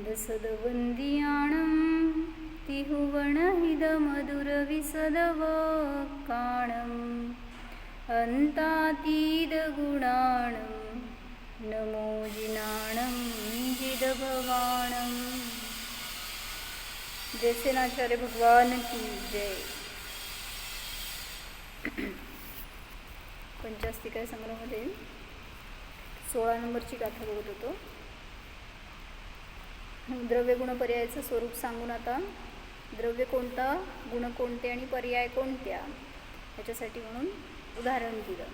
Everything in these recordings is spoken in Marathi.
रसदवन्दियाणं तिहुवणहिदमधुरविसदवकाणम् अन्तातीतगुणाणं नमो जिनाणं जिदभवाणं। जय सेनाचार्य भगवान की जय। पंचास्तिकाय संग्रहामध्ये 16 नंबरची गाथा बघत होतो. द्रव्य गुण पर्यायाचं स्वरूप सांगून आता द्रव्य कोणता, गुण कोणते आणि पर्याय कोणत्या याच्यासाठी म्हणून उदाहरण दिलं.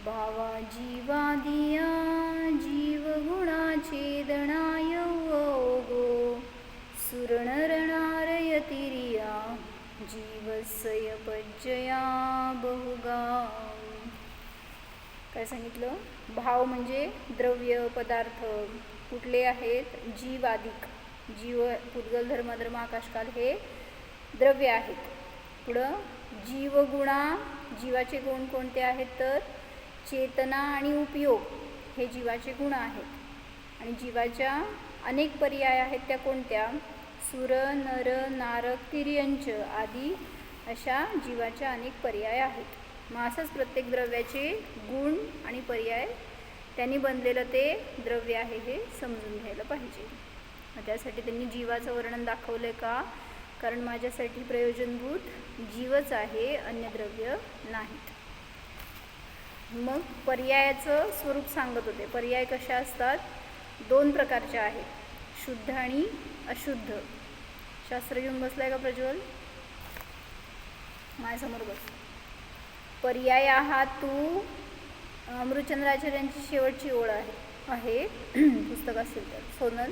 भावा जीवादिया जीवगुणाचेदनाय ओगो सुरनरनारयतिरिया जीवस्य पज्जया बहुगा. काय सांगितलं? भाव म्हणजे द्रव्य पदार्थ कुठले आहेत? जीवादिक, जीव पुद्गल धर्म आकाशकाल हे द्रव्य आहेत. पुढं जीवगुणा, जीवाचे गुण कोणते आहेत? तर चेतना आणि उपयोग हे जीवाचे गुण आहेत. आणि जीवाच्या अनेक पर्याय आहेत, त्या कोणत्या? सुर नर नारक तिर्यंच आदी अशा जीवाच्या अनेक पर्याय आहेत. मग असंच प्रत्येक द्रव्याचे गुण आणि पर्याय त्यांनी बनलेलं ते द्रव्य आहे हे समजून घ्यायला पाहिजे. त्यासाठी त्यांनी जीवाचं वर्णन दाखवलं का? कारण माझ्यासाठी प्रयोजनभूत जीवच आहे, अन्य द्रव्य नाहीत. मग पर्यायाचं स्वरूप सांगत होते. पर्याय कशा असतात? 2 प्रकारच्या आहेत, शुद्ध आणि अशुद्ध. शास्त्र घेऊन बसलाय का प्रज्वल? माझ्यासमोर बस. पर्याय हा तू अमृतचंद्राचार्यांची शेवटची ओळ आहे पुस्तक असेल तर. सोनल,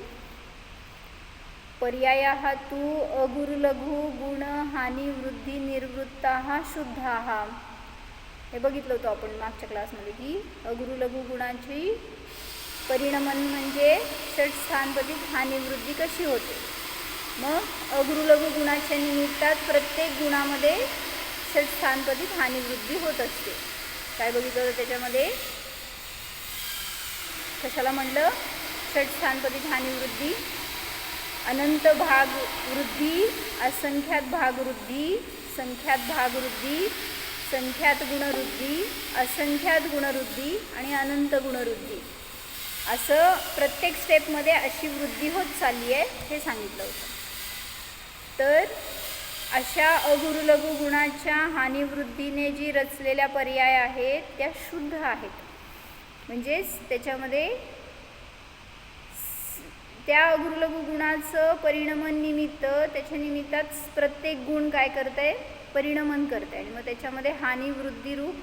पर्याय हा तू अगुरुलघु गुण हानी वृद्धी निर्वृत्ता शुद्धा. हे बघितलं होतं आपण मागच्या क्लासमध्ये की अगुरुलघु गुणाची परिणमन म्हणजे षटस्थानपदित हानिवृद्धी कशी होते. मग अगुरुलघु गुणाच्या निमित्तात प्रत्येक गुणामध्ये षटस्थानपदित हानिवृद्धी होत असते. काय बघितलं होतं त्याच्यामध्ये? कशाला म्हणलं षटस्थानपदित हानिवृद्धी? अनंत भाग वृद्धी, असंख्यात भाग वृद्धी, संख्यात भाग वृद्धी, संख्यात गुणवृद्धी, असंख्यात गुणवृद्धी आणि अनंत गुणवृद्धी. असं प्रत्येक स्टेपमध्ये अशी वृद्धी होत चालली आहे हे सांगितलं होतं. तर अशा अगुरुलघु गुणाच्या हानिवृद्धीने जी रचलेल्या पर्याय आहेत त्या शुद्ध आहेत. म्हणजेच त्याच्यामध्ये त्या अगुरुलघु गुणाचं परिणमन निमित्त, त्याच्या निमित्तात प्रत्येक गुण काय करत आहे? परिणमन करत आहे. आणि मग त्याच्यामध्ये हानिवृद्धी रूप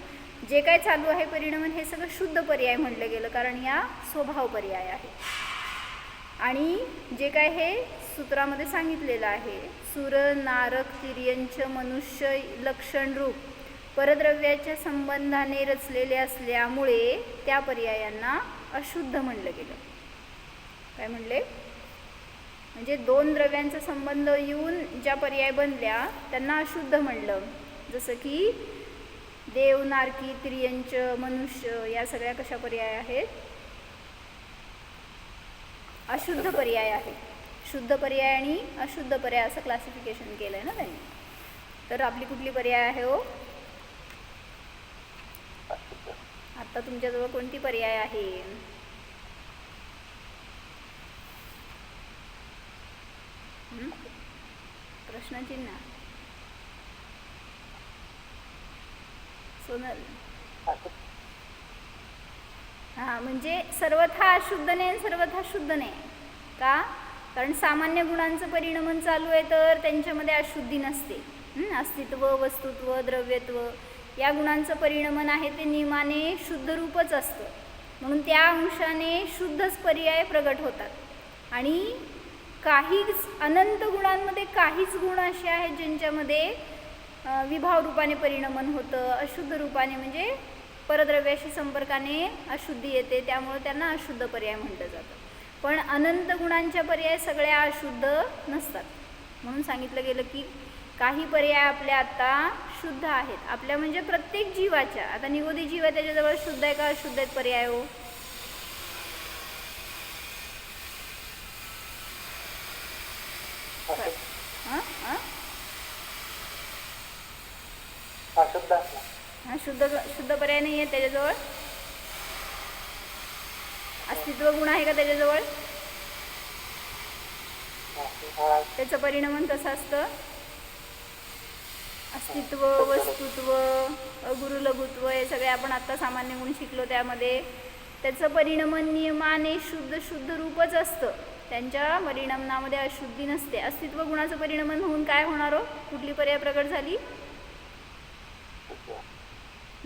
जे काय चालू आहे परिणमन हे सगळं शुद्ध पर्याय म्हटलं गेलं, कारण या स्वभाव पर्याय आहे. आणि जे काय हे सूत्रामध्ये सांगितलेलं आहे, सुर नारक तिर्यंच मनुष्य लक्षण रूप परद्रव्याच्या संबंधाने रचलेले असल्यामुळे त्या पर्यायांना अशुद्ध म्हणलं गेलं. काय म्हणले? म्हणजे 2 द्रव्यांचा संबंध येऊन ज्या पर्याय बनल्या त्यांना अशुद्ध म्हणलं. जसं की देव, नारकी, तिर्यंच, मनुष्य या सगळ्या कशा पर्याय आहेत? अशुद्ध पर्याय आहेत. शुद्ध पर्याय आणि अशुद्ध पर्याय असं क्लासिफिकेशन केलं आहे ना त्यांनी. तर आपली कुठली पर्याय आहे हो? आता तुमच्याजवळ कोणती पर्याय आहे? प्रश्नचिन्ह. सोनल, हां, म्हणजे सर्वथा अशुद्ध नाही, सर्वथा शुद्ध नाही. का? कारण सामान्य गुणांचं परिणमन चालू आहे तर त्यांच्यामध्ये अशुद्धी नसते. अस्तित्व, वस्तुत्व, द्रव्यत्व या गुणांचं परिणमन आहे ते नियमाने शुद्ध रूपच असतं. म्हणून त्या अंशाने शुद्धच पर्याय प्रगट होतात. आणि काहीच अनंत गुणांमध्ये काहीच गुण असे आहेत ज्यांच्यामध्ये विभाव रूपाने परिणमन होतं, अशुद्ध रूपाने म्हणजे परद्रव्याशी संपर्काने अशुद्धी येते, त्यामुळे त्यांना अशुद्ध पर्याय म्हटलं जातं. पण अनंत गुणांच्या पर्याय सगळ्या अशुद्ध नसतात. म्हणून सांगितलं गेलं की काही पर्याय आपल्या आता शुद्ध आहेत. आपल्या म्हणजे प्रत्येक जीवाच्या. आता निगोदी जीव आहे त्याच्याजवळ शुद्ध आहे का अशुद्ध आहेत पर्याय हो? हा, शुद्ध पर्याय नाही आहे त्याच्याजवळ. अस्तित्व गुण आहे का त्याच्याजवळ? त्याचं परिणमन कसं असतं? अस्तित्व, वस्तुत्व, अगुरु लघुत्व हे सगळे आपण आत्ता सामान्य गुण शिकलो. त्यामध्ये त्याचं परिणमन नियमाने शुद्ध रूपच असतं. त्यांच्या परिणमनामध्ये अशुद्धी नसते. अस्तित्व गुणाचं परिणमन होऊन काय होणार हो? कुठली पर्याय प्रगट झाली?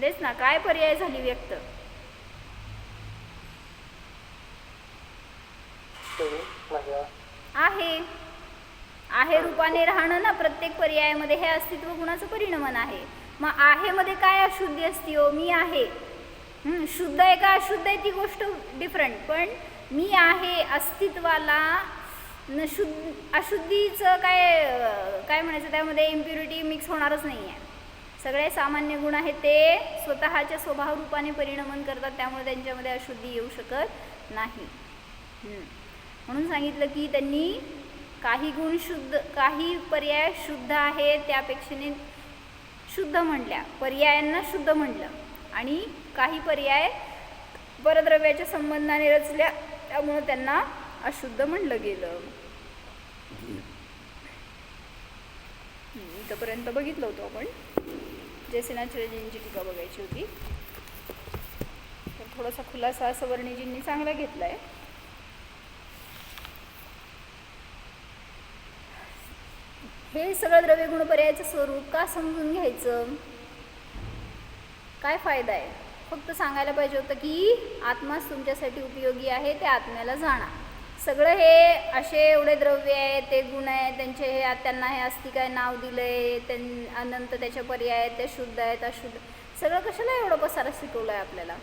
तेच ना, काय पर्याय झाली व्यक्त? आहे रूपाने राहणं ना प्रत्येक पर्यायामध्ये, हे अस्तित्व गुणाचं परिणमन आहे. मग आहे मध्ये काय अशुद्धी असते हो? मी आहे. शुद्ध आहे का अशुद्ध आहे ती गोष्ट डिफरंट, पण मी आहे अस्तित्वाला अशुद्धीचं काय म्हणायचं, त्यामध्ये इम्प्युरिटी मिक्स होणारच नाही आहे. सगळे सामान्य गुण आहेत ते स्वतःच्या स्वभाव रूपाने परिणमन करतात, त्यामुळे त्यांच्यामध्ये अशुद्धी येऊ शकत नाही. म्हणून सांगितलं की त्यांनी काही गुण शुद्ध, काही पर्याय शुद्ध आहे त्यापेक्षेने शुद्ध म्हटल्या, पर्यायांना शुद्ध म्हटलं, आणि काही पर्याय परद्रव्याच्या संबंधाने रचल्या त्यामुळे त्यांना अशुद्ध म्हणलं गेलं. इथपर्यंत बघितलं होतं आपण. जयसेनाचार्यजींची टीका बघायची होती, तर थोडासा खुलासा सवर्णीजींनी चांगला घेतलाय. हे सगळं द्रव्य गुण पर्यायाचं स्वरूप का समजून घ्यायचं? काय फायदा आहे? फक्त सांगायला पाहिजे होतं की आत्माच तुमच्यासाठी उपयोगी आहे, ते आत्म्याला जाणा. सगळं हे असे एवढे द्रव्य आहेत, ते गुण आहेत, त्यांचे हे त्यांना हे अस्ति काय नाव दिलंय, अनंत त्याचे पर्याय आहेत, ते शुद्ध आहेत अशुद्ध, सगळं कशाला एवढं पसारा शिकवलं आहे आपल्याला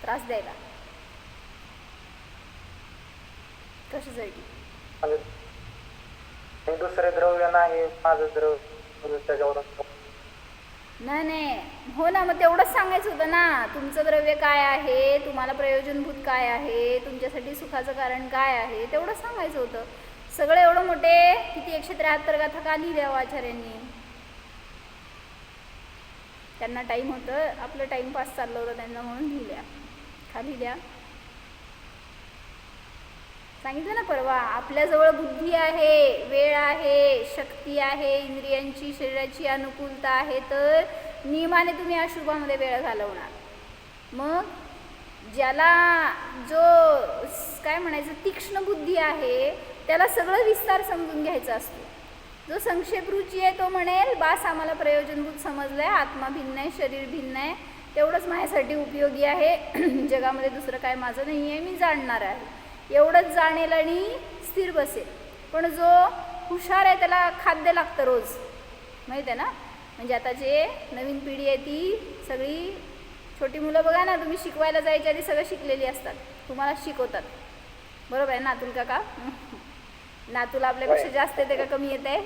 त्रास द्यायला? कशासाठी? दुसरे द्रव्य नाही, माझं द्रव्य त्याच्यावर. नाही हो ना, मग तेवढंच सांगायचं होतं ना. तुमचं द्रव्य काय आहे, तुम्हाला प्रयोजनभूत काय आहे, तुमच्यासाठी सुखाचं कारण काय आहे, तेवढंच सांगायचं होतं. सगळे एवढं मोठे किती 173 गाथा का लिहिल्या आचार्यांनी? त्यांना टाईम होतं, आपलं टाईमपास चाललं होतं त्यांना, म्हणून लिहिल्या. का लिहिल्या? सांगितलं ना परवा, आपल्याजवळ बुद्धी आहे, वेळ आहे, शक्ती आहे, इंद्रियांची शरीराची अनुकूलता आहे, तर नियमाने तुम्ही अशुभामध्ये वेळ घालवणार. मग ज्याला जो काय म्हणायचं तीक्ष्ण बुद्धी आहे त्याला सगळं विस्तार समजून घ्यायचा असतो. जो संक्षेप रुची आहे तो म्हणेल बास आम्हाला प्रयोजनभूत समजलं आहे, आत्मा भिन्न आहे, शरीर भिन्न आहे, तेवढंच माझ्यासाठी उपयोगी आहे, जगामध्ये दुसरं काय माझं नाही आहे, मी जाणणार आहे, एवढंच जाणेल आणि स्थिर बसेल. पण जो हुशार आहे त्याला खाद्य लागतं रोज, माहीत आहे ना. म्हणजे आता जे नवीन पिढी आहे ती सगळी छोटी मुलं बघा ना, तुम्ही शिकवायला जायच्या आधी सगळं शिकलेली असतात, तुम्हाला शिकवतात, बरोबर आहे. नातूल का नातूला आपल्यापेक्षा जास्त येते का कमी येते?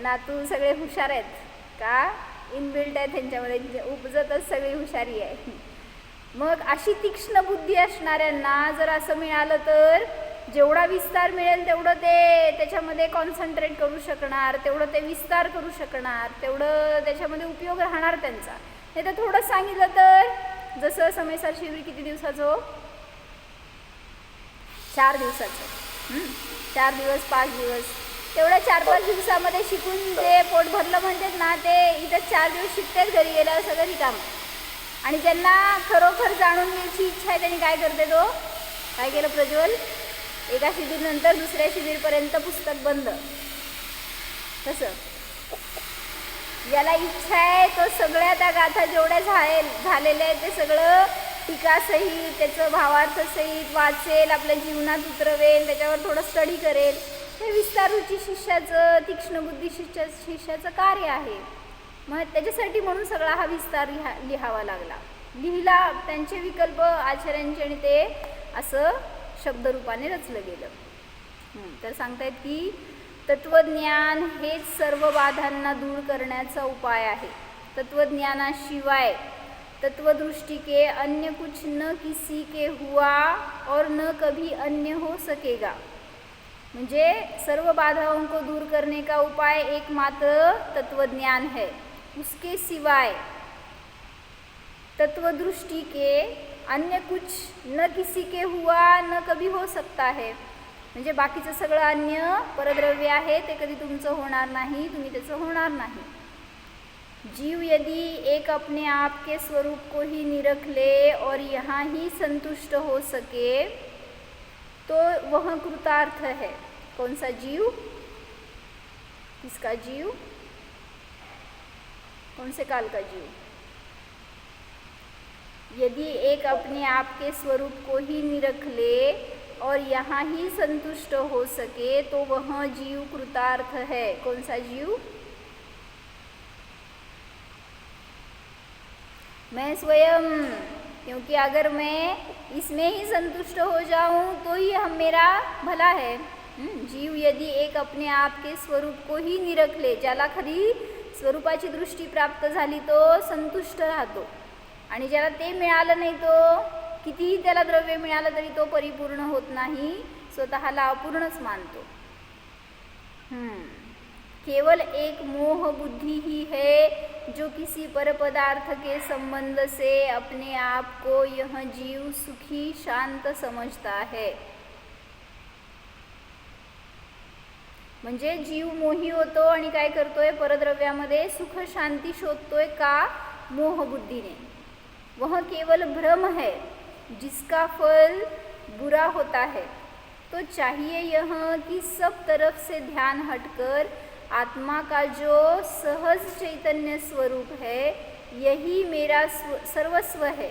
नातू सगळे हुशार आहेत का? इनबिल्ट आहे त्यांच्यामध्ये, उपजतच सगळी हुशारी आहे. मग अशी तीक्ष्ण बुद्धी असणाऱ्यांना जर असं मिळालं तर जेवढा विस्तार मिळेल तेवढं ते त्याच्यामध्ये कॉन्सन्ट्रेट करू शकणार, तेवढं ते विस्तार करू शकणार, तेवढं त्याच्यामध्ये उपयोग राहणार त्यांचा. नाही तर थोडं सांगितलं तर, जसं समयसार शिबिर किती दिवसाचं? 4 दिवसाचं. 4 दिवस 5 दिवस, तेवढ्या 4-5 दिवसामध्ये शिकून जे पोट भरलं म्हणतात ना, ते इथं 4 दिवस शिकतात, घरी गेल्यावर सगळं रिकामं. आणि ज्यांना खरोखर जाणून घ्यायची इच्छा आहे त्यांनी काय करते, तो काय केलं प्रज्वल, एका शिबिरनंतर दुसऱ्या शिबिरपर्यंत पुस्तक बंद. तसं ज्याला इच्छा आहे तो सगळ्या त्या गाथा जेवढ्या झालेल्या आहेत ते सगळं टीकासहित, त्याचं भावार्थसहित वाचेल, आपल्या जीवनात उतरवेल, त्याच्यावर थोडं स्टडी करेल. हे विस्तार रुची शिष्याचं, तीक्ष्ण बुद्धी शिष्याचं कार्य आहे. मग त्याच्यासाठी म्हणून सगळा हा विस्तार लिहावा लागला. लिहिला त्यांचे विकल्प आचार्यांचे, आणि ते असं शब्दरूपाने रचलं गेलं. तर सांगतायत की तत्वज्ञान हेच सर्व बाधांना दूर करण्याचा उपाय आहे. तत्वज्ञानाशिवाय तत्वदृष्टि के अन्य कुछ न किसी के हुआ और न कभी अन्य हो सकेगा. म्हणजे सर्व बाधाओं को दूर करने का उपाय एकमात्र तत्वज्ञान है। उसके सिवाय तत्वदृष्टि के अन्य कुछ न किसी के हुआ न कभी हो सकता है। म्हणजे बाकीचं सगळं अन्य परद्रव्य आहे ते कधी तुमचं होणार नाही, तुम्ही त्याचं होणार नाही। जीव यदि एक अपने आप के स्वरूप को ही निरख ले और यहाँ ही संतुष्ट हो सके तो वह कृतार्थ है। कौन सा जीव? किसका जीव? कौन से काल का जीव? यदि एक अपने आप के स्वरूप को ही निरख ले और यहाँ ही संतुष्ट हो सके तो वह जीव कृतार्थ है। कौन सा जीव? मैं स्वयं, क्योंकि अगर मैं इसमें ही संतुष्ट हो जाऊं तो ही हम मेरा भला है। जीव यदि एक अपने आप के स्वरूप को ही निरख ले, ज्याला खरी स्वरूपाची दृष्टी प्राप्त झाली तो संतुष्ट राहतो, आणि ज्याला ते मिळालं नाही तो कितीही त्याला द्रव्य मिळालं तरी तो परिपूर्ण होत नाही, स्वतःला अपूर्णच मानतो। केवल एक मोह बुद्धि ही है जो किसी पर पदार्थ के संबंध से अपने आप को यह जीव सुखी शांत समझता है। म्हणजे जीव मोही होतो आणि काय करतोय? परद्रव्यामध्ये सुख शांती शोधतोय का? मोह बुद्धीने। वह केवल भ्रम है जिसका फल बुरा होता है। तो चाहिए यह कि सब तरफ से ध्यान हटकर आत्मा का जो सहज चैतन्य स्वरूप है यही मेरा सर्वस्व है,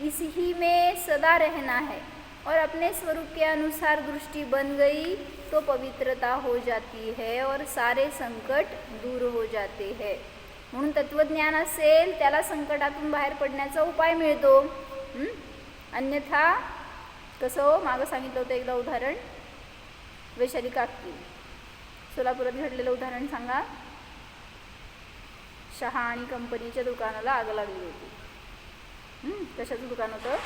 इसी में सदा रहना है। और अपने स्वरूप के अनुसार दृष्टि बन गई तो पवित्रता हो जाती है और सारे संकट दूर हो जाते हैं। म्हणून तत्वज्ञान असेल त्याला संकटातून बाहेर पडण्याचा उपाय मिळतो। अन्यथा कसं हो? मागं सांगितलं होतं एकदा उदाहरण, वैशाली काकी, सोलापुरात घडलेलं उदाहरण सांगा। शहा आणि कंपनीच्या दुकानाला आग लागली होती। कशाचं दुकान होतं?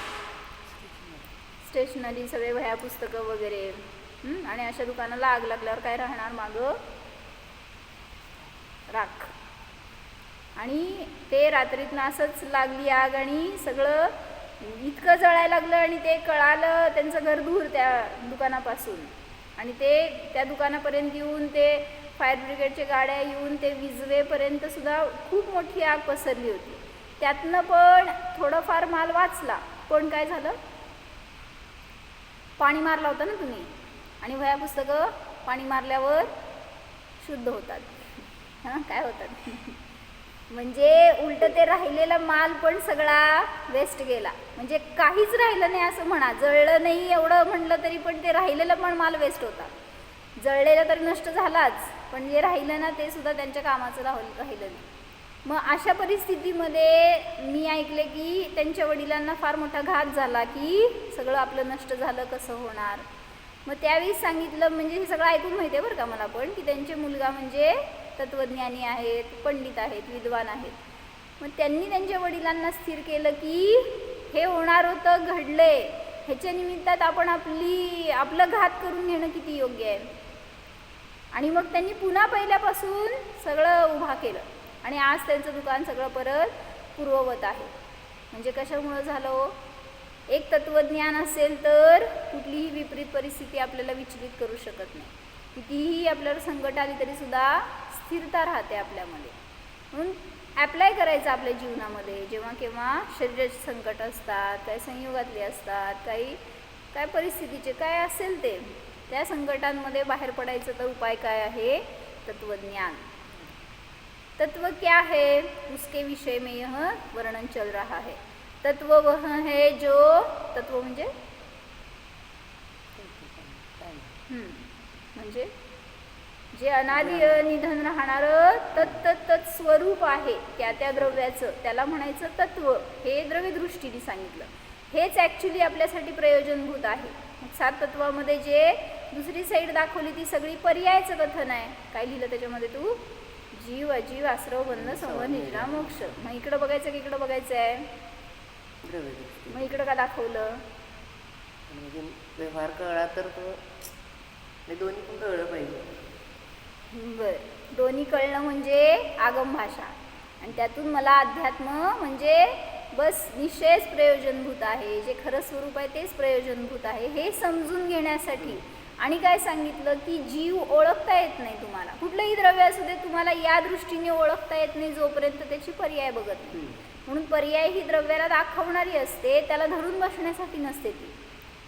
स्टेशनरी, सगळे वह्या पुस्तकं वगैरे। आणि अशा दुकानाला आग लागल्यावर काय राहणार मागं? राख। आणि ते रात्रीतनं असंच लागली आग आणि सगळं इतकं जळायला लागलं आणि ते कळालं, त्यांचं घर दूर त्या दुकानापासून, आणि ते त्या दुकानापर्यंत येऊन ते फायर ब्रिगेडच्या गाड्या येऊन ते विजवेपर्यंत सुद्धा खूप मोठी आग पसरली होती। त्यातनं पण थोडंफार माल वाचला, पण काय झालं? पाणी मारलं होतं ना तुम्ही, आणि वह्या पुस्तकं पाणी मारल्यावर शुद्ध होतात। काय होतात? म्हणजे उलट ते राहिलेला माल पण सगळा वेस्ट गेला, म्हणजे काहीच राहिलं नाही असं म्हणा। जळलं नाही एवढं म्हणलं तरी पण ते राहिलेलं पण माल वेस्ट होता। जळलेलं तरी नष्ट झालाच, पण जे राहिलं ना ते सुद्धा त्यांच्या कामाचं राहिलं नाही। मग अशा परिस्थितीमध्ये मी ऐकले की त्यांच्या वडिलांना फार मोठा घात झाला की सगळं आपलं नष्ट झालं, कसं होणार? मग त्यावेळी सांगितलं, म्हणजे हे सगळं ऐकून माहिती आहे बरं का मला पण, की त्यांचे मुलगा म्हणजे तत्वज्ञानी आहेत, पंडित आहेत, विद्वान आहेत। मग त्यांनी त्यांच्या वडिलांना स्थिर केलं की हे होणार होतं, घडले, ह्याच्या निमित्तात आपण आपलं घात करून घेणं किती योग्य आहे। आणि मग त्यांनी पुन्हा पहिल्यापासून सगळं उभा केलं आणि आज त्यांचं दुकान सगळं परत पूर्ववत आहे। म्हणजे कशामुळं झालं हो? एक तत्वज्ञान असेल तर कुठलीही विपरीत परिस्थिती आपल्याला विचलित करू शकत नाही। कितीही आपल्याला संकट आली तरी सुद्धा स्थिरता राहते आपल्यामध्ये। म्हणून ॲप्लाय करायचं आपल्या जीवनामध्ये, जेव्हा केव्हा शरीराचे संकट असतात, काय संयोगातले असतात, काय परिस्थितीचे काय असेल ते, त्या संकटांमध्ये बाहेर पडायचं तर उपाय काय आहे? तत्वज्ञान। तत्व क्या है? उसके विषय में यह वर्णन चल रहा है। तत्व वह है जो, तत्व म्हणजे जे अनादि निधन राहणारं तत्स्वरूप आहे त्या त्या द्रव्याचं, त्याला म्हणायचं तत्व। हे द्रव्यदृष्टीने सांगितलं, हेच ॲक्च्युली आपल्यासाठी प्रयोजनभूत आहे। सात तत्वामध्ये जे दुसरी साईड दाखवली ती सगळी पर्यायचं कथन आहे। काय लिहिलं त्याच्यामध्ये तू? जीव, अजीव, आश्रव, बंध, संवर, निद्रा, मोक्ष। मग इकडं बघायचं की इकडं बघायचं आहे? मग इकडं का दाखवलं? म्हणजे व्यवहार कळला तर तो हे दोन्ही पण कळलं पाहिजे. बरं, दोन्ही कळणं म्हणजे आगम भाषा, आणि त्यातून मला अध्यात्म म्हणजे बस निश्चयच प्रयोजनभूत आहे, जे खरं स्वरूप आहे तेच प्रयोजनभूत आहे हे समजून घेण्यासाठी. आणि काय सांगितलं की जीव ओळखता येत नाही तुम्हाला, कुठलंही द्रव्य असू दे तुम्हाला या दृष्टीने ओळखता येत नाही जोपर्यंत त्याची पर्याय बघत नाही. म्हणून पर्याय ही द्रव्याला दाखवणारी असते, त्याला धरून बसण्यासाठी नसते ती.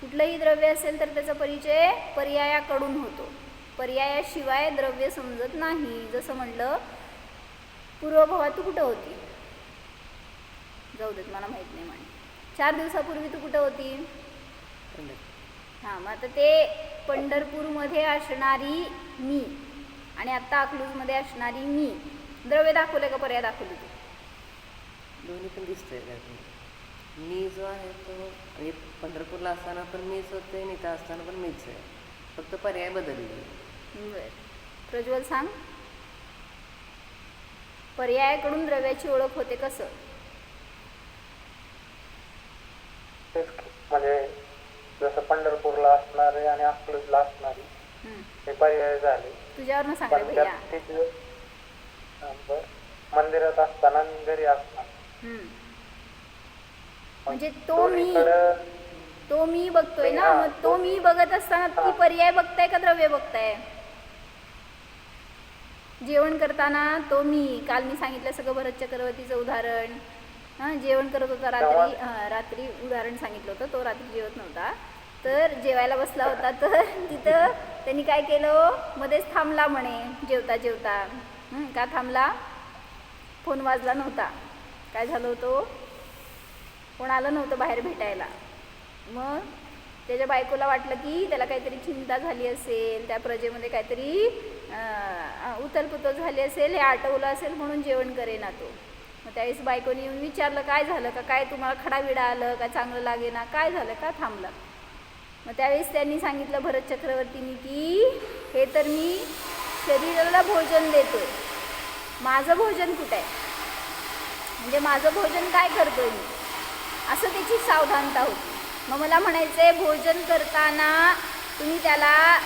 कुठलंही द्रव्य असेल तर त्याचा परिचय पर्यायाकडून होतो, पर्यायाशिवाय द्रव्य समजत नाही. जसं म्हणलं पूर्वभावात तू कुठं होती, जाऊ देत मला माहीत नाही म्हणे, 4 दिवसापूर्वी तू कुठं होती. हां, मग आता ते पंढरपूरमध्ये असणारी मी आणि आत्ता अकलूजमध्ये असणारी मी, द्रव्य दाखवले का पर्याय दाखवले तू. दोन्ही पण दिसतंय त्यातून. मी जो आहे तो म्हणजे पंढरपूरला असताना पण मीच होते आणि इथं असताना पण मीच आहे, फक्त पर्याय बदलले. बरं, प्रज्वल सांग, पर्यायाकडून द्रव्याची ओळख होते कसं. तेच की, म्हणजे जसं पंढरपूरला असणारे आणि अकलूजला असणारी हे पर्याय झाले. तुझ्यावरनं सांग रे पण भैया. त्यात तिथे मंदिरात असताना आणि घरी असताना म्हणजे तो मी बघतोय ना, हा, मग तो मी बघत असताना ती पर्याय बघताय का द्रव्य बघताय. जेवण करताना तो मी, काल मी सांगितलं सगळं भरत चक्रवर्तीचं उदाहरण. हां, जेवण करत होता रात्री उदाहरण सांगितलं होतं, तो रात्री जेवत नव्हता, तर जेवायला बसला होता, तर तिथं त्यांनी काय केलं, मध्येच थांबला म्हणे जेवता जेवता. का थांबला, फोन वाजला नव्हता, काय झालं होतं, कोण आलं नव्हतं बाहेर भेटायला. मग त्याच्या बायकोला वाटलं की त्याला काहीतरी चिंता झाली असेल, त्या प्रजेमध्ये काहीतरी उथलपुथल झाली असेल, हे आठवलं असेल म्हणून जेवण करेना तो. मग त्यावेळेस बायकोने येऊन विचारलं काय झालं का, काय तुम्हाला खडाविडा आलं का, चांगलं लागेना, काय झालं का थांबला. मग त्यावेळेस त्यांनी सांगितलं भरत चक्रवर्तींनी की हे तर मी शरीराला भोजन देतोय, माझं भोजन कुठं आहे, म्हणजे माझं भोजन काय करतोय मी, असं त्याची सावधानता होती. मग मला म्हणायचं आहे भोजन करताना तुम्ही त्याला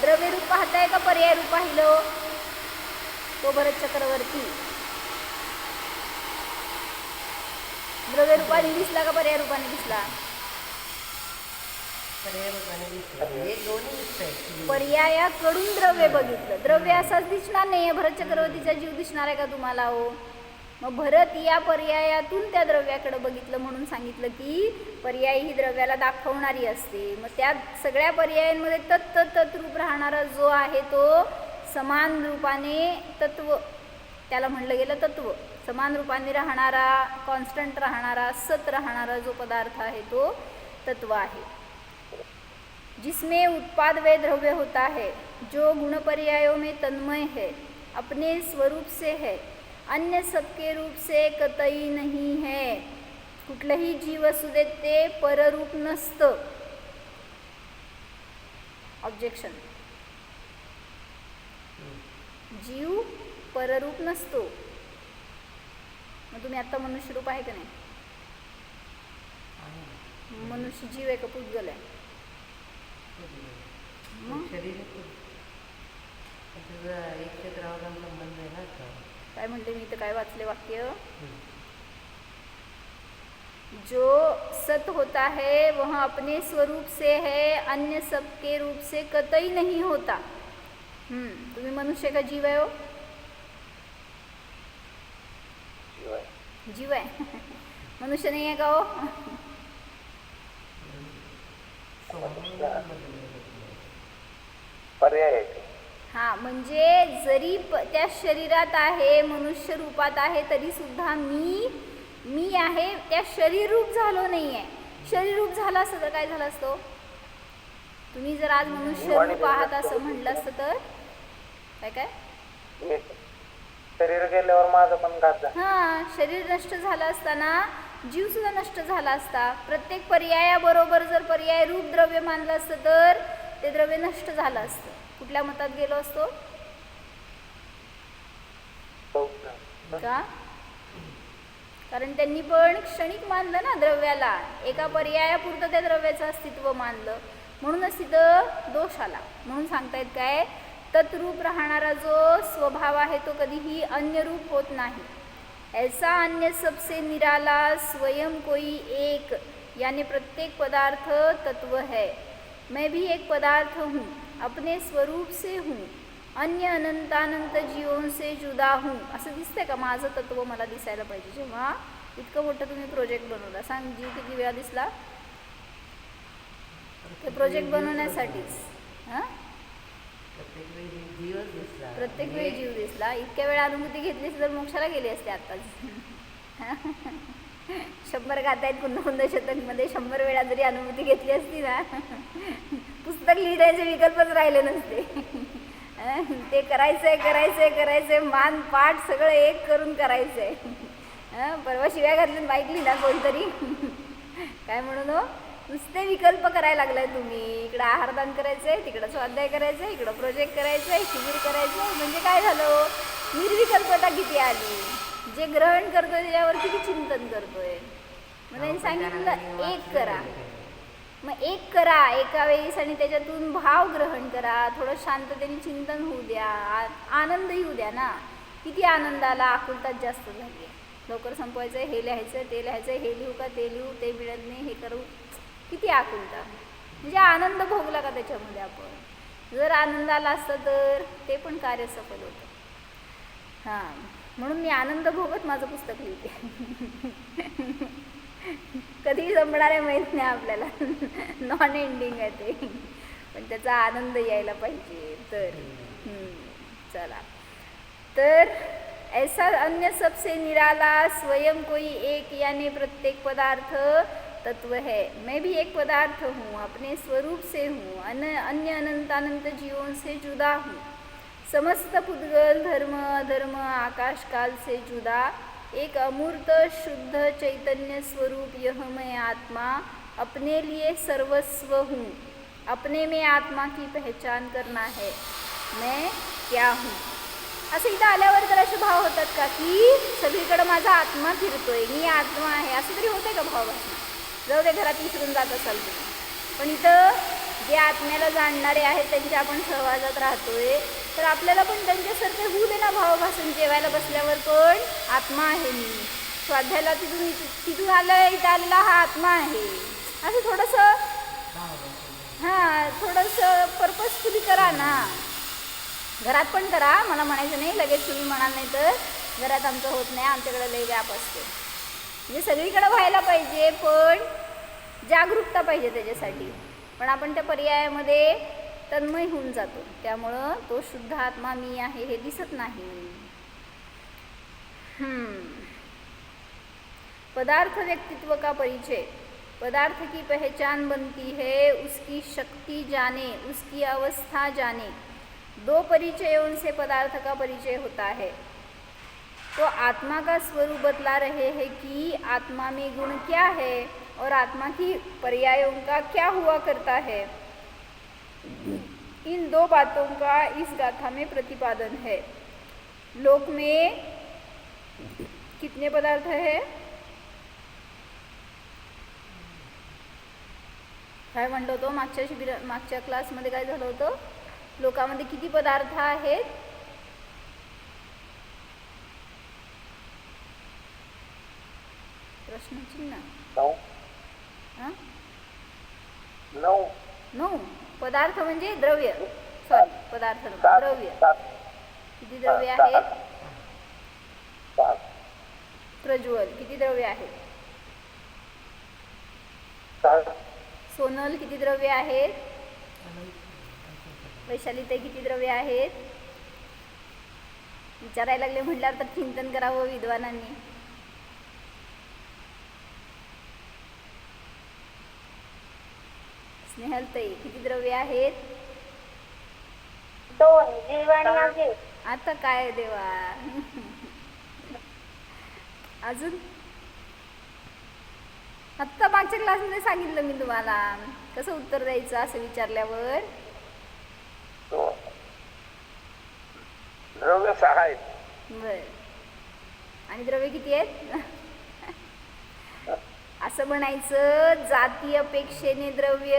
द्रव्यरूप पाहताय का पर्याय रूप पाहिलं, तो भरत चक्रवर्ती द्रव्यरूपाने दिसला का पर्याय रूपाने दिसला. पर्यायाकडून द्रव्य बघितलं, द्रव्य असाच दिसणार नाही, भरत चक्रवर्तीचा जीव दिसणार आहे का तुम्हाला हो. मग भरत या पर्यायातून त्या द्रव्याकडे बघितलं, म्हणून सांगितलं की पर्याय ही द्रव्याला दाखवणारी असते. मग त्या सगळ्या पर्यायांमध्ये तत्रूप राहणारा जो आहे तो समान रूपाने तत्व, त्याला म्हणलं गेलं तत्व, समान रूपाने राहणारा, कॉन्स्टंट राहणारा, सत राहणारा जो पदार्थ आहे तो तत्व आहे. जिसमें उत्पाद वे द्रव्य होता है, जो गुण पर्यायों में तन्मय है, अपने स्वरूप से है, अन्य सबके रूप से कतई नहीं है. कुठलंही जीव असू दे ते पररूप नसतं. ऑब्जेक्शन, जीव पररूप नसतो. मग तुम्ही आता मनुष्य रूप आहे का नाही, मनुष्य जीव आहे का पुद्गल आहे. काय म्हणते मी तर काय वाचले वाक्य, जो सत होता है वह अपने स्वरूप से है, अन्य सबके रूप से कतई नहीं होता. तुम्ही मनुष्य का जीव आहे हो, जीव आहे मनुष्य नाही आहे का हो. पर्याय आहे. हां, म्हणजे जरी त्या शरीरात आहे, मनुष्य रूपात आहे, तरी सुद्धा मी आहे, त्या शरीर रूप झालो नाही आहे. शरीर रूप झाला असतं तर काय झालं असतं, तुम्ही जर आज मनुष्य रूप आहात असं म्हणलं असतं तर काय काय शरीर गेल्यावर माझं पण घात झाला. हां, शरीर नष्ट झालं असताना जीव सुद्धा नष्ट झाला असता. प्रत्येक पर्यायाबरोबर जर पर्याय रूप द्रव्य मानलं असतं तर ते द्रव्य नष्ट झालं असतं. कुठल्या मतात गेलो असतो का, कारण त्यांनी पण क्षणिक मानलं ना द्रव्याला, एका पर्यायापुरतं त्या द्रव्याचं अस्तित्व मानलं. म्हणूनच तिथं दोष आला. म्हणून सांगतायत काय, तत्रूप राहणारा जो स्वभाव आहे तो कधीही अन्य रूप होत नाही. ऐसा अन्य सबसे निराला स्वयं कोई एक, यानी प्रत्येक पदार्थ तत्व है. मैं भी एक पदार्थ हूँ, अपने स्वरूप से हूँ, अन्य अनंतानंत जीवों से जुदा हूँ. असं दिसतंय का माझं तत्व मला दिसायला पाहिजे. जेव्हा इतकं मोठं तुम्ही प्रोजेक्ट बनवला, सांग जीव किती वेळा दिसला ते प्रोजेक्ट बनवण्यासाठीच. हां, प्रत्येक वेळी जीवच दिसला. प्रत्येक वेळी जीव दिसला. इतक्या वेळा अनुभूती घेतली तर मोक्षाला गेली असते आत्ताच. 100 गातायत कुंद शतकमध्ये 100 वेळा जरी अनुभूती घेतली असती ना, पुस्तक लिहिण्याचे विकल्पच राहिले नसते. ते करायचंय मान पाठ सगळं एक करून करायचंय. परवा शिव्या घातल्यात ऐकली ना कोणतरी, काय म्हणून हो, नुसते विकल्प करायला लागलाय तुम्ही. इकडं आहारदान करायचंय, तिकडं स्वाध्याय करायचंय, इकडं प्रोजेक्ट करायचंय, शिबिर करायचंय. म्हणजे काय झालं, निर्विकल्पता किती आली. जे ग्रहण करतोय त्याच्यावर किती चिंतन करतोय. मग त्यांनी सांगितलं एक करा. मग एक करा एका वेळेस आणि त्याच्यातून भाव ग्रहण करा. थोडं शांततेने चिंतन होऊ द्या, आनंद येऊ द्या ना. किती आनंदाला आकुलताच जास्त झाली. लवकर संपवायचं, हे लिहायचं, ते लिहायचं, हे लिहू का ते लिहू, ते मिळत नाही, हे करू, किती आकुलता. म्हणजे आनंद भोगला का त्याच्यामध्ये आपण. जर आनंद आला असता तर ते पण कार्य सफल होतं. हां, म्हणून मी आनंद भोगत माझं पुस्तक लिहिते. कधी संपणार आहे माहीत नाही आपल्याला. नॉन एंडिंग आहे ते, पण त्याचा आनंद यायला पाहिजे. तर चला, तर ऐसा अन्य सबसे निराला स्वयं कोई एक, यानी प्रत्येक पदार्थ तत्व है. मैं भी एक पदार्थ हूँ, अपने स्वरूप से हूँ, अन्य अनंतानंत जीवों से जुदा हूँ. समस्त पुद्गल धर्म अधर्म आकाश काल से जुदा, एक अमूर्त शुद्ध चैतन्य स्वरूप यह मैं आत्मा, अपने लिए सर्वस्व हूँ. अपने में आत्मा की पहचान करना है, मैं क्या हूँ. असं इथं आल्यावर तर असे भाव होतात का की सगळीकडं माझा आत्मा फिरतोय, मी आत्मा आहे, असं तरी होतंय का भाव. जाऊ दे, घरात विसरून जात असाल तुम्ही, पण इथं जे आत्म्याला जाणणारे आहेत त्यांच्या आपण सहवासात राहतोय, तर आपल्याला पण त्यांच्यासारखे होऊ दे ना भावभासून. जेवायला बसल्यावर पण आत्मा आहे मी, स्वाध्यायाला तिथून आलं, इथं आलेला हा आत्मा आहे. असं थोडंसं हां, थोडंसं पर्पजफुली करा ना. घरात पण करा, मला म्हणायचं नाही लगेच तुम्ही म्हणाल नाही तर घरात आमचं होत नाही, आमच्याकडे लई व्याप असते. म्हणजे सगळीकडे व्हायला पाहिजे, पण जागरूकता पाहिजे त्याच्यासाठी. पण आपण त्या पर्यायामध्ये तन्मय होऊन जातो, त्यामुळं तो शुद्ध आत्मा मी आहे हे दिसत नाही. पदार्थ व्यक्तित्व का परिचय. पदार्थ की पहचान बनती है उसकी शक्ति जाने, उसकी अवस्था जाने. 2 परिचयों से पदार्थ का परिचय होता है. तो आत्मा का स्वरूप बतला रहे हैं कि आत्मा में गुण क्या है और आत्मा की पर्यायों का क्या हुआ करता है. इन 2 बातों का इस गाथा में प्रतिपादन है. लोक में कितने पदार्थ है, काय म्हणलं होतं मागच्या क्लासमध्ये काय झालं होतं, लोकांमध्ये किती पदार्थ आहेत. प्रश्नचिन्ह. 9 पदार्थ म्हणजे द्रव्य. सॉरी, पदार्थ नव्हे, द्रव्य. किती द्रव्य आहेत. प्रज्वल, किती द्रव्य आहेत. सोनल, किती द्रव्य आहेत. वैशालीताई, किती द्रव्य आहेत. विचारायला लागले म्हटल्यावर तर चिंतन करावं विद्वानांनी. स्नेहलताई, किती द्रव्य आहेत. 2 जीव आणि अजीव. आता काय देवा. अजून आत्ता मागच्या क्लासमध्ये सांगितलं मी तुम्हाला कसं उत्तर द्यायचं असं विचारल्यावर. द्रव्य 6 आहेत. बर, आणि द्रव्य किती आहेत. असं म्हणायचं, जाती अपेक्षेने द्रव्य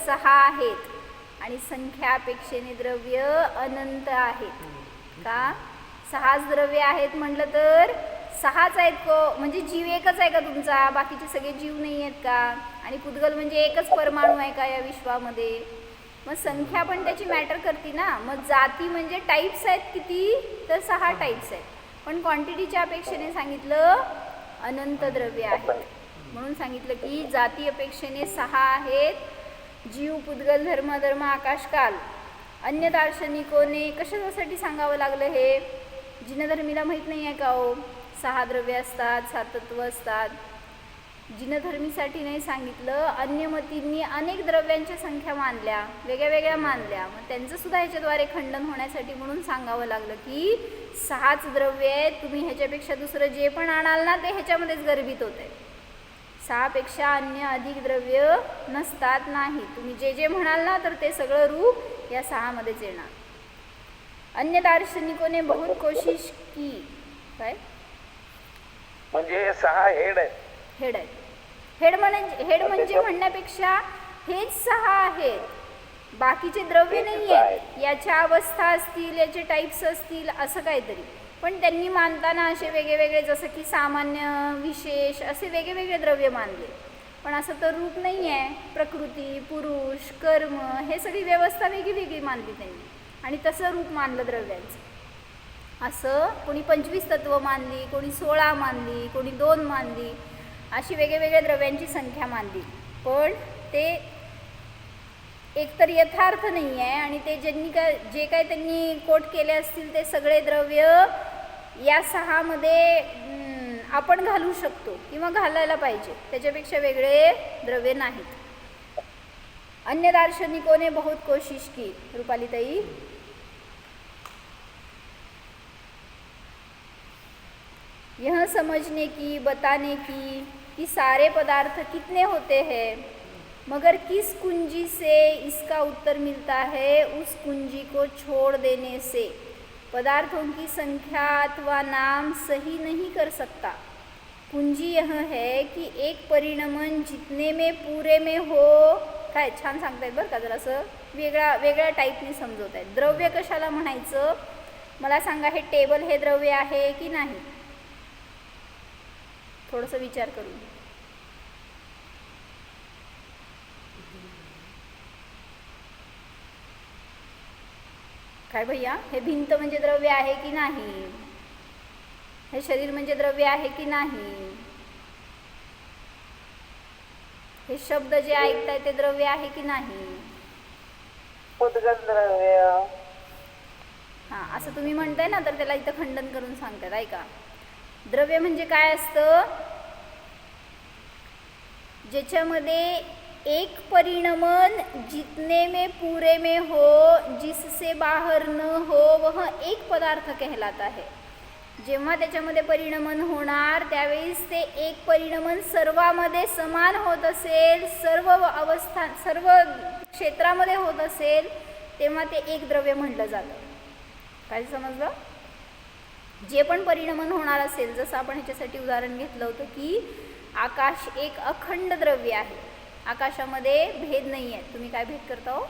6 आहेत आणि संख्या अपेक्षेने द्रव्य अनंत आहेत. का 6च द्रव्य आहेत म्हटलं तर 6च आहेत म्हणजे जीव एकच आहे का तुमचा, बाकीचे सगळे जीव नाही आहेत का, आणि पुद्गल म्हणजे एकच परमाणू आहे का या विश्वामध्ये. मग संख्या पण त्याची मॅटर करते ना. मग जाती म्हणजे टाईप्स आहेत किती, तर 6 टाईप्स आहेत. पण क्वांटिटीच्या अपेक्षेने सांगितलं अनंत द्रव्य आहेत, म्हणून सांगितलं की जाती अपेक्षेने 6 आहेत. जीव, पुद्गल, धर्म, आकाशकाल. अन्य दार्शनिकोने कशासाठी सांगावं लागलं हे, जिनधर्मीला माहीत नाही आहे का हो 6 द्रव्य असतात, 7 तत्व असतात. जिनधर्मीसाठी नाही सांगितलं, अन्य मतींनी अनेक द्रव्यांच्या संख्या मानल्या, वेगळ्या वेगळ्या मानल्या, मग त्यांचं सुद्धा ह्याच्याद्वारे खंडन होण्यासाठी म्हणून सांगावं लागलं की 6च द्रव्य आहेत, तुम्ही ह्याच्यापेक्षा दुसरं जे पण आणाल ना ते ह्याच्यामध्येच गर्भित होते. 6 पेक्षा अन्य अधिक द्रव्य नसतात नाही. तुम्ही जे जे म्हणाल ना तर ते सगळं रूप या 6 मध्येच येणार. अन्य दार्शनिकोने बहुत कोशिश की. काय म्हणजे 6 हेड आहेत. हेड आहेत. हेड म्हणजे म्हणण्यापेक्षा हेच 6 आहेत, बाकीचे द्रव्य नाही आहेत. याच्या अवस्था असतील, याचे टाईप्स असतील, असं काहीतरी. पण त्यांनी मानताना असे वेगळे जसं की सामान्य, विशेष असे वेगळे द्रव्य मानले. पण असं तर रूप नाही आहे. प्रकृती, पुरुष, कर्म हे सगळी व्यवस्था वेगळी मानली त्यांनी, आणि तसं रूप मानलं द्रव्यांचं. असं कोणी 25 तत्व मानली, कोणी 16 मानली, कोणी 2 मानली, अशी वेगवेगळ्या द्रव्यांची संख्या मानली. पण ते एकतर यथार्थ नाही आहे, आणि ते जे काय त्यांनी कोट केले असतील ते सगळे द्रव्य या 6 मध्ये आपण घालू शकतो किंवा घालायला पाहिजे, त्याच्यापेक्षा वेगळे द्रव्य नाहीत. अन्य दार्शनिकोने बहुत कोशिश की. रुपालीताई, यह समझने की, बताने की कि सारे पदार्थ कितने होते हैं, मगर किस कुंजी से इसका उत्तर मिलता है, उस कुंजी को छोड़ देने से पदार्थों की संख्या अथवा नाम सही नहीं कर सकता. कुंजी यह है कि एक परिणमन जितने में पूरे में हो. काय छान सांगतायत बरं का, जरा असं वेगळ्या टाईपने समजवत आहेत. द्रव्य कशाला म्हणायचं मला सांगा. हे टेबल हे द्रव्य आहे की नाही, थोडंसं विचार करून. काय भैया, हे भिंत म्हणजे द्रव्य आहे की नाही, हे शरीर म्हणजे द्रव्य आहे की नाही, हे शब्द जे ऐकताय ते द्रव्य आहे की नाही. पुद्गल द्रव्य. हां, असं तुम्ही म्हणताय ना, तर त्याला इथं खंडन करून सांगतात. ऐका, द्रव्य म्हणजे काय असतं, ज्याच्यामध्ये एक परिणमन जितने में पूरे में हो, जिससे बाहर न हो, वह एक पदार्थ कहलाता है. जेव्हा त्याच्यामध्ये परिणमन होणार त्यावेळेस ते एक परिणमन सर्वामध्ये समान होत असेल, सर्व अवस्था सर्व क्षेत्रामध्ये होत असेल, तेव्हा ते एक द्रव्य म्हटलं जातं. काय समजलं. जे पण परिणमन होणार असेल, जसं आपण ह्याच्यासाठी उदाहरण घेतलं होतं की आकाश एक अखंड द्रव्य आहे, आकाशामध्ये भेद नाही आहे. तुम्ही काय भेद करता हो,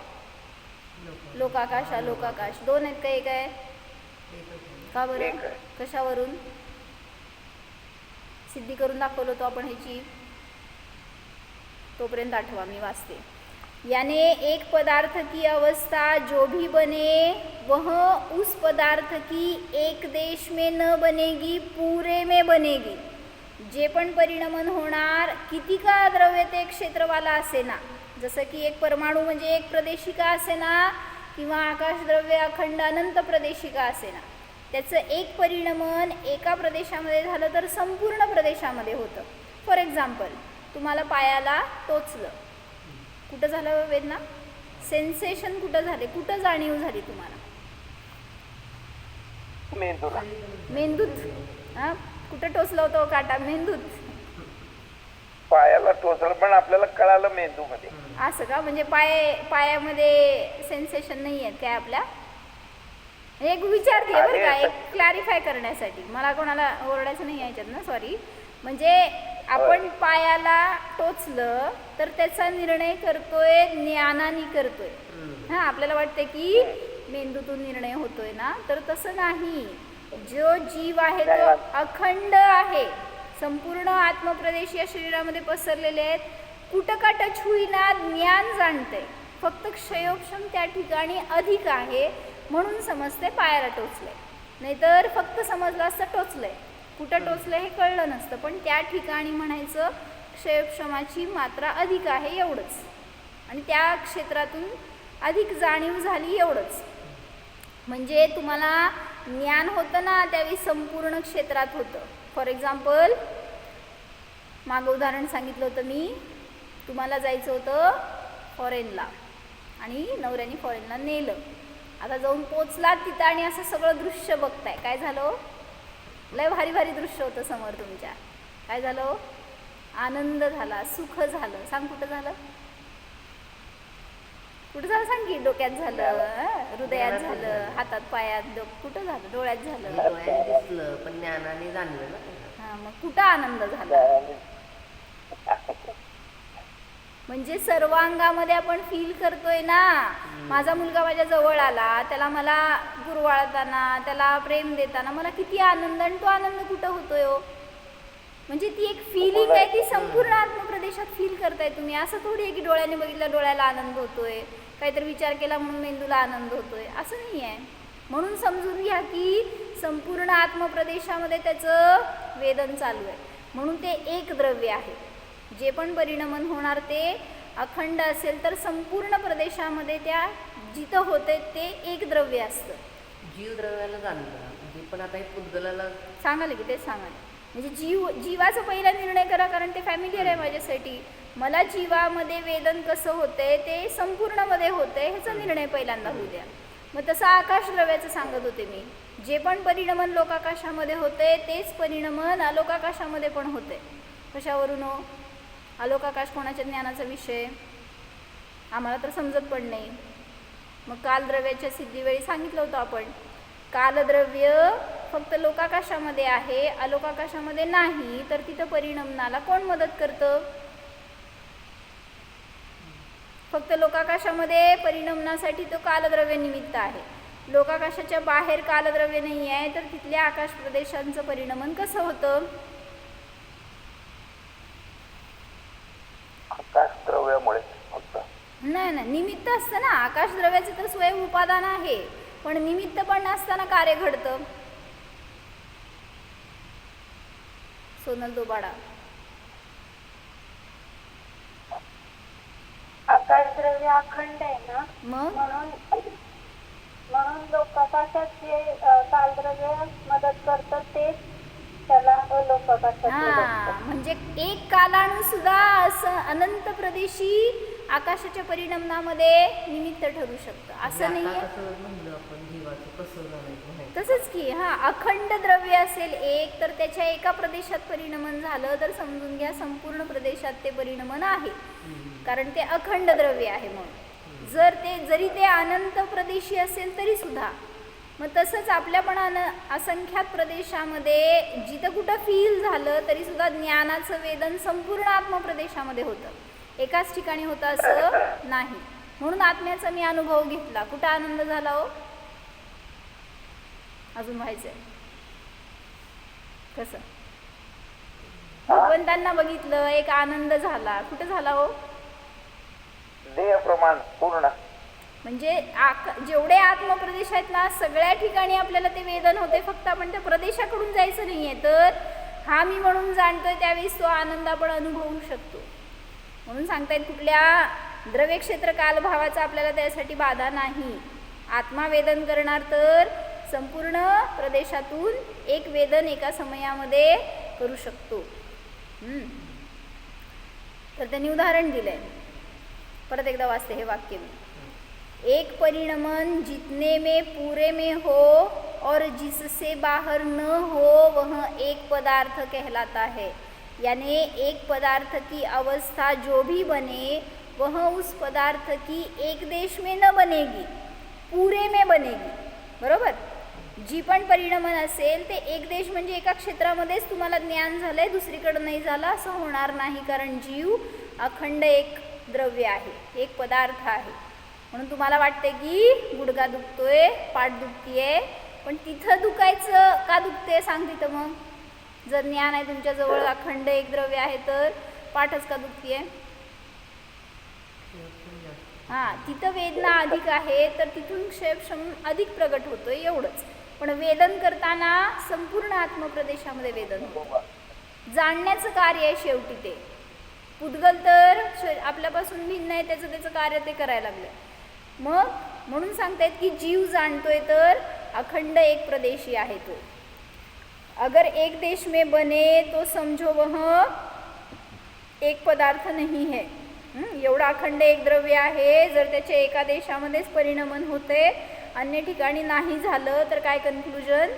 लोकाकाश अलोकाकाश, 2 आहेत का एक आहे, का बरं, कशावरून सिद्धी करून दाखवलं होतं आपण ह्याची, तोपर्यंत आठवा मी वाचते. यानी एक पदार्थ की अवस्था जो भी बने वह उस पदार्थ की एक देश में न बनेगी, पूरे में बनेगी. जे पण परिणमन होणार, किती का द्रव्य ते क्षेत्रवाला असे ना, जसं की एक परमाणू म्हणजे एक प्रदेशिका असे ना, किंवा आकाश द्रव्य अखंड अनंत प्रदेशिका असे ना, त्याचं एक परिणमन एका प्रदेशामध्ये झालं तर संपूर्ण प्रदेशामध्ये होतं. फॉर एक्झाम्पल, तुम्हाला पायाला टोचलं, कुठं झालं वेदना, सेन्सेशन कुठं झाले, कुठं जाणीव झाली तुम्हाला, मेंदूत. हां, कुठं टोचलं होतं काटा, मेंदूत. पायाला टोचलं पण आपल्याला कळालं मेंदूमध्ये. असं का, म्हणजे पायामध्ये सेन्सेशन नाही आहेत काय आपल्या. एक विचारते बरं का, एक क्लॅरिफाय करण्यासाठी, मला कोणाला ओरडायचं नाही याच्यात ना, सॉरी. म्हणजे आपण पायाला टोचलं तर त्याचा निर्णय करतोय ज्ञानाने करतोय. हा, आपल्याला वाटतं की मेंदूतून निर्णय होतोय ना, तर तसं नाही. जो जीव आहे तो अखंड आहे, संपूर्ण आत्मप्रदेश या शरीरामध्ये पसरलेले आहेत. कुठं का टच होईना, ज्ञान जाणते. फक्त क्षयोक्षम त्या ठिकाणी अधिक आहे म्हणून समजते पायाला टोचलंय. नाहीतर फक्त समजलं असतं टोचलंय, कुठं टोचलंय हे कळलं नसतं. पण त्या ठिकाणी म्हणायचं क्षयोक्षमाची मात्रा अधिक आहे एवढंच, आणि त्या क्षेत्रातून अधिक जाणीव झाली एवढंच. म्हणजे तुम्हाला ज्ञान होतं ना, त्यावेळी संपूर्ण क्षेत्रात होतं. फॉर एक्झाम्पल, मागं उदाहरण सांगितलं होतं मी, तुम्हाला जायचं होतं फॉरेनला आणि नवऱ्याने फॉरेनला नेलं. आता जाऊन पोचलात तिथं आणि असं सगळं दृश्य बघताय. काय झालं? लय भारी भारी दृश्य होतं समोर तुमच्या. काय झालं? आनंद झाला, सुख झालं. सांग कुठं झालं? कुठं झालं सांग की. डोक्यात झालं, हृदयात झालं, हातात पायात, कुठं झालं? डोळ्यात झालं. डोळ्याने दिसलं पण ज्ञानाने जाणलं ना. हा, मग कुठं आनंद झाला? म्हणजे सर्वांगामध्ये आपण फील करतोय ना. माझा मुलगा माझ्या जवळ आला, त्याला मला गुरवाळताना, त्याला प्रेम देताना मला किती आनंद, आणि तो आनंद कुठं होतोय हो? म्हणजे ती एक फिलिंग आहे, ती संपूर्ण आत्मप्रदेशात फील करताय तुम्ही. असं थोडी आहे की डोळ्याने बघितलं डोळ्याला आनंद होतोय, काहीतरी विचार केला म्हणून मेंदूला आनंद होतोय, असं नाही आहे. म्हणून समजून घ्या की संपूर्ण आत्मप्रदेशामध्ये त्याचं वेदन चालू आहे. म्हणून ते एक द्रव्य आहे. जे पण परिणमन होणार ते अखंड असेल तर संपूर्ण प्रदेशामध्ये त्या जिथं होते ते एक द्रव्य असतं. जीव द्रव्याला जाणलं म्हणजे, पण आता हे पुद्गलाला सांगाले की तेच सांगाले. म्हणजे जीवाचा पहिला निर्णय करा, कारण ते फॅमिलियर आहे माझ्यासाठी. मला जीवामध्ये वेदन कसं होतंय ते संपूर्णमध्ये होतंय ह्याचा निर्णय पहिल्यांदा होऊ द्या. मग तसं आकाश द्रव्याचं सांगत होते मी. जे पण परिणमन लोकाकाशामध्ये होते तेच परिणमन अलोकाकाशामध्ये पण होते. कशावरून हो? अलोकाकाश कोणाच्या ज्ञानाचा विषय? आम्हाला तर समजत पण नाही. मग कालद्रव्याच्या सिद्धीवेळी सांगितलं होतं आपण, कालद्रव्य फक्त लोकाकाशामध्ये आहे, अलोकाकाशामध्ये नाही. तर तिथं परिणमनाला कोण मदत करतं? फक्त लोकाकाशामध्ये परिणमनासाठी तो कालद्रव्य निमित्त आहे. लोकाकाशाच्या बाहेर कालद्रव्य नाही आहे, तर तिथल्या आकाश प्रदेशांचं परिणमन कसं होतं? आकाशद्रव्यामुळे फक्त. नाही नाही, निमित्त असतं ना. आकाशद्रव्याचं तर स्वयं उपादान आहे, पण निमित्त पण नसताना कार्य घडतं. सोनल दोबाडा. आकाशद्रव्य अखंड आहे ना, मग म्हणून लोकाकाशात जे कालद्रव्य मदत करतं तेच त्याला अलोकाकाशात मदत करतं. म्हणजे एक कालाणू सुद्धा असं अनंत प्रदेशी आकाशाच्या परिणमनामध्ये निमित्त ठरू शकतं, असं नाही आहे. म्हणलं आपण जीवाचं कसं झालं तसंच की. अखंड द्रव्य असेल एक, तर त्याच्या एका प्रदेशात परिणमन झालं तर समजून घ्या संपूर्ण प्रदेशात ते परिणमन आहे, कारण ते अखंड द्रव्य आहे. म्हणून जरी ते अनंत प्रदेशी असेल तरी सुद्धा. मग तसंच आपल्या पण असंख्यात प्रदेशामध्ये जिथं कुठं फील झालं तरी सुद्धा ज्ञानाचं वेदन संपूर्ण आत्मप्रदेशामध्ये होतं, एकाच ठिकाणी होतं असं नाही. म्हणून आत्म्याचा मी अनुभव घेतला. कुठं आनंद झाला हो? अजून व्हायचंय कसं? भगवंतांना बघितलं, एक आनंद झाला. कुठं झाला हो? देह प्रमाण पूर्ण. म्हणजे जेवढे आत्मप्रदेश आहेत ना, सगळ्या ठिकाणी आपल्याला ते वेदन होते. फक्त आपण त्या प्रदेशाकडून जायचं नाहीये, तर हा मी म्हणून जाणतोय त्यावेळेस तो आनंद आपण अनुभवू शकतो. म्हणून सांगतायत कुठल्या द्रव्य क्षेत्र कालभावाचा आपल्याला त्यासाठी बाधा नाही. आत्मा वेदन करणार तर संपूर्ण प्रदेशातून एक वेदन एका समयामध्ये करू शकतो. तर त्यांनी उदाहरण दिलंय. परत एकदा वाचते हे वाक्य मी. एक परिणमन जितने में पूरे में हो और जिससे बाहर न हो वह एक पदार्थ कहलाता है. यानी एक पदार्थ की अवस्था जो भी बने वह उस पदार्थ की एक देश में न बनेगी, पूरे में बनेगी. बरोबर? जी पण परिणमन असेल ते एक देश म्हणजे एका क्षेत्रामध्येच तुम्हाला ज्ञान झालंय, दुसरीकडं नाही झालं असं होणार नाही, कारण जीव अखंड एक द्रव्य आहे, एक पदार्थ आहे. म्हणून तुम्हाला वाटते की गुडघा दुखतोय, पाठ दुखतीये, पण तिथं दुखायचं का दुखते सांग तिथं. मग जर ज्ञान आहे तुमच्याजवळ, अखंड एक द्रव्य आहे, तर पाठच का दुखतीये? हां, तिथं वेदना अधिक आहे तर तिथून क्षेपशम अधिक प्रगट होतोय एवढंच. पण वेदन करताना संपूर्ण आत्मप्रदेशामध्ये वेदन होतं. जाणण्याचं कार्य आहे शेवटी ते. पुद्गल तर आपल्यापासून भिन्न आहे, त्याचं त्याचं कार्य ते करायला लागलं. मग म्हणून सांगतायत की जीव जाणतोय तर अखंड एक प्रदेशी आहे तो. अगर एक देश में बने तो समझो वह एक पदार्थ नहीं है. एवढा अखंड एक द्रव्य आहे, जर त्याच्या एका देशामध्येच परिणमन होते, अन्य ठिकाणी नाही झालं तर काय कन्क्लुजन?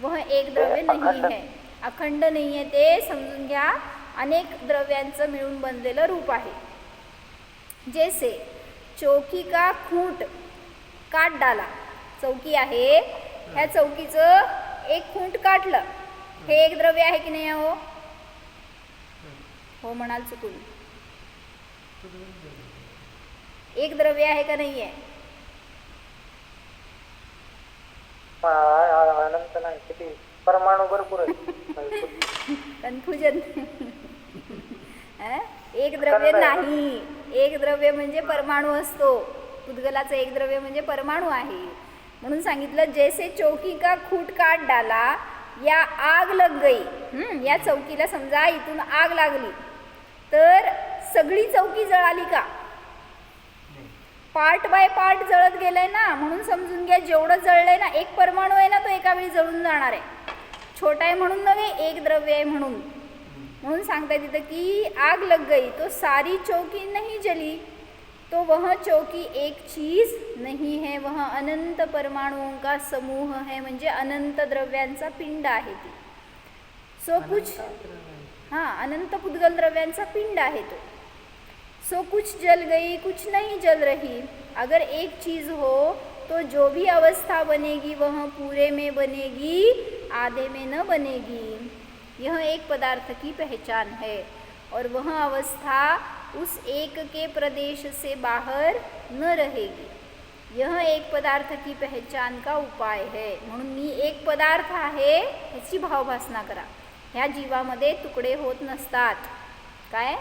वह एक द्रव्य नाही है, अखंड नाही आहे ते समजून घ्या. अनेक द्रव्यांचं मिळून बनलेलं रूप आहे. जैसे चौकी का खूंट काट डाला. चौकी आहे, ह्या चौकीचं एक खूंट काटलं, हे एक द्रव्य आहे की नाही? हो म्हणाल चुकून. एक द्रव्य आहे का नाही आहे? अनंत नाही, किती परमाणू भरपूर आहेत. कन्फ्युजन. एक द्रव्य नाही, एक द्रव्य म्हणजे परमाणू असतो. पुद्गलाचं एक द्रव्य म्हणजे परमाणू आहे. म्हणून सांगितलं जैसे चौकी का खूट काट डाला या आग लग गई. या चौकीला समजा इथून आग लागली तर सगळी चौकी जळाली का? पार्ट बाय पार्ट जळत गेलंय ना. म्हणून समजून घ्या जेवढं जळलंय ना, एक परमाणू आहे ना, तो एका वेळी जळून जाणार आहे. छोटा आहे म्हणून नव्हे, एक द्रव्य आहे म्हणून. म्हणून सांगताय तिथं की आग लग गई तो सारी चौकी नहीं जली, तो वह चौकी एक चीज नहीं है, वह अनंत परमाणुओं का समूह है. म्हणजे अनंत द्रव्यांचा पिंड आहे ती. सो कुछ अनंत पुद्गल द्रव्यांचा पिंड आहे तो. सो कुछ जल गई कुछ नहीं जल रही. अगर एक चीज हो तो जो भी अवस्था बनेगी वह पूरे में बनेगी, आधे में न बनेगी. यह एक पदार्थ की पहचान है और वह अवस्था उस एक के प्रदेश से बाहर न रहेगी. यह एक पदार्थ की पहचान का उपाय है. म्हणून मी एक पदार्थ आहे ह्याची भावभासना करा. ह्या जीवामध्ये तुकडे होत नसतात. काय?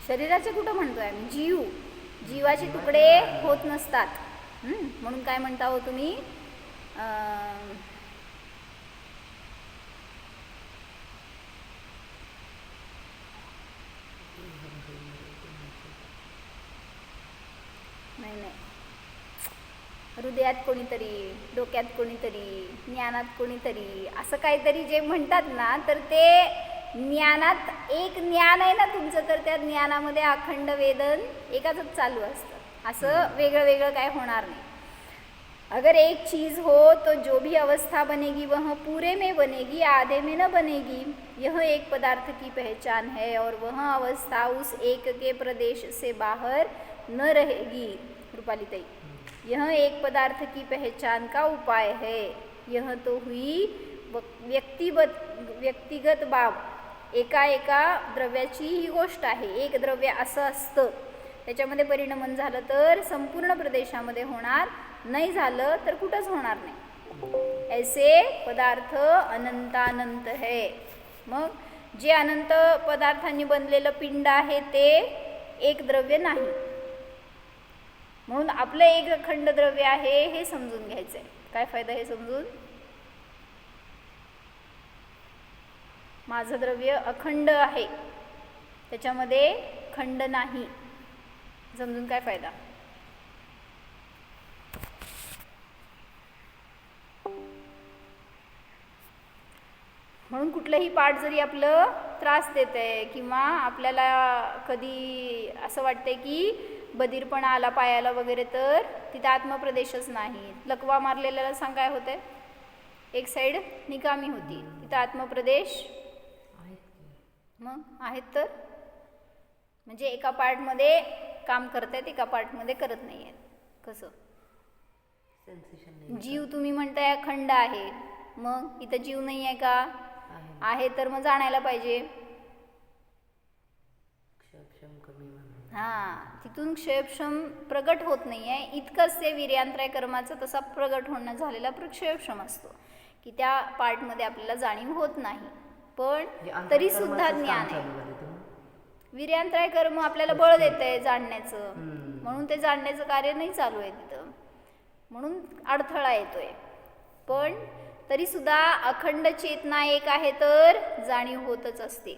शरीराचे कुठं म्हणतोय आम्ही? जीवाचे तुकडे होत नसतात. म्हणून काय म्हणता हो तुम्ही? नाही, हृदयात कोणीतरी, डोक्यात कोणीतरी, ज्ञानात कोणीतरी, असं काहीतरी जे म्हणतात ना, तर ते ज्ञानात एक ज्ञान आहे ना तुमचं, तर त्या ज्ञानामध्ये अखंड वेदन एकाच चालू असतं. असं वेगळं वेगळं काय होणार नाही. अगर एक चीज़ हो तो जो भी अवस्था बनेगी वह पूरे में बनेगी, आधे में न बनेगी. यह एक पदार्थ की पहचान है और वह अवस्था उस एक के प्रदेश से बाहर न रहेगी. रूपाली ताई, यह एक पदार्थ की पहचान का उपाय है. यह तो हुई व्यक्तिगत बाब. एका द्रव्याची ही गोष्ट आहे. एक द्रव्य असं असतं, त्याच्यामध्ये परिणमन झालं तर संपूर्ण प्रदेशामध्ये होणार, नाही झालं तर कुठंच होणार नाही. ऐसे पदार्थ अनंतानंत है. मग जे अनंत पदार्थांनी बनलेलं पिंड आहे ते एक द्रव्य नाही. म्हणून आपलं एक अखंड द्रव्य आहे हे समजून घ्यायचंय. काय फायदा हे समजून? माझं द्रव्य अखंड आहे, त्याच्यामध्ये खंड नाही. समजून काय फायदा? म्हणून कुठलंही पाठ जरी आपलं त्रास देत आहे किंवा आपल्याला कधी असं वाटतंय की बधीरपणा आला पायाला वगैरे, तर तिथं आत्मप्रदेशच नाही. लकवा मारलेल्याला सांग काय होतंय? एक साईड निकामी होती, तिथं आत्मप्रदेश मग आहेत. तर म्हणजे एका पार्टमध्ये काम करतायत एका पार्टमध्ये करत नाही आहेत. कसं सेन्सेशन नाही जीव तुम्ही म्हणताय अखंड आहे, मग इथं जीव नाही आहे का? आहे. आहे तर मग जाणायला पाहिजे. क्षम कमी म्हणून तिथून क्षयक्षम प्रगट होत नाही आहे. इतकंच ते वीर्यांतराय कर्माचा तसा प्रगट होणं झालेला क्षयक्षम असतो की त्या पार्टमध्ये आपल्याला जाणीव होत नाही, पण तरी सुद्धा ज्ञान आहे. वीर्यांतराय कर्म आपल्याला बळ देत आहे जाणण्याचं, म्हणून ते जाणण्याचं कार्य नाही चालू आहे तिथं, म्हणून अडथळा येतोय. पण तरी सुद्धा अखंड चेतना एक आहे तर जाणीव होतच असते.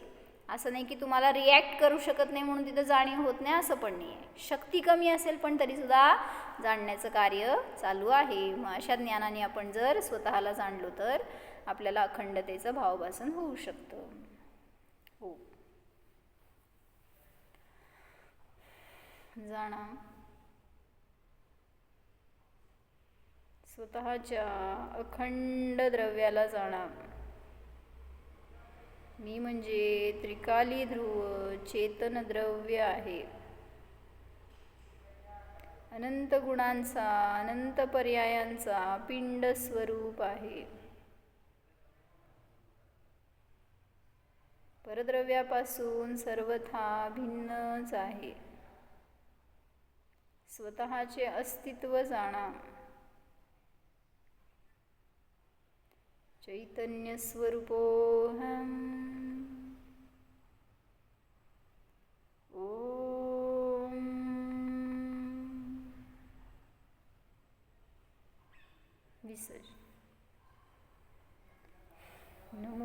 असं नाही की तुम्हाला रिॲक्ट करू शकत नाही म्हणून तिथं जाणीव होत नाही, असं पण नाही आहे. शक्ती कमी असेल पण तरीसुद्धा जाणण्याचं कार्य चालू आहे. मग अशा ज्ञानाने आपण जर स्वतःला जाणलो तर आपल्याला अखंडतेचं भावभासन होऊ शकतं. हो, जाणा स्वतःच्या अखंड द्रव्याला जाणा. मी म्हणजे त्रिकाली ध्रुव चेतन द्रव्य आहे. अनंत गुणांचा अनंत पर्यायांचा पिंड स्वरूप आहे. परद्रव्यापासून सर्वथा भिन्नच आहे. स्वतःचे अस्तित्व जाणा. चैतन्य स्वरूपोऽहम्. ओम विसर्जन.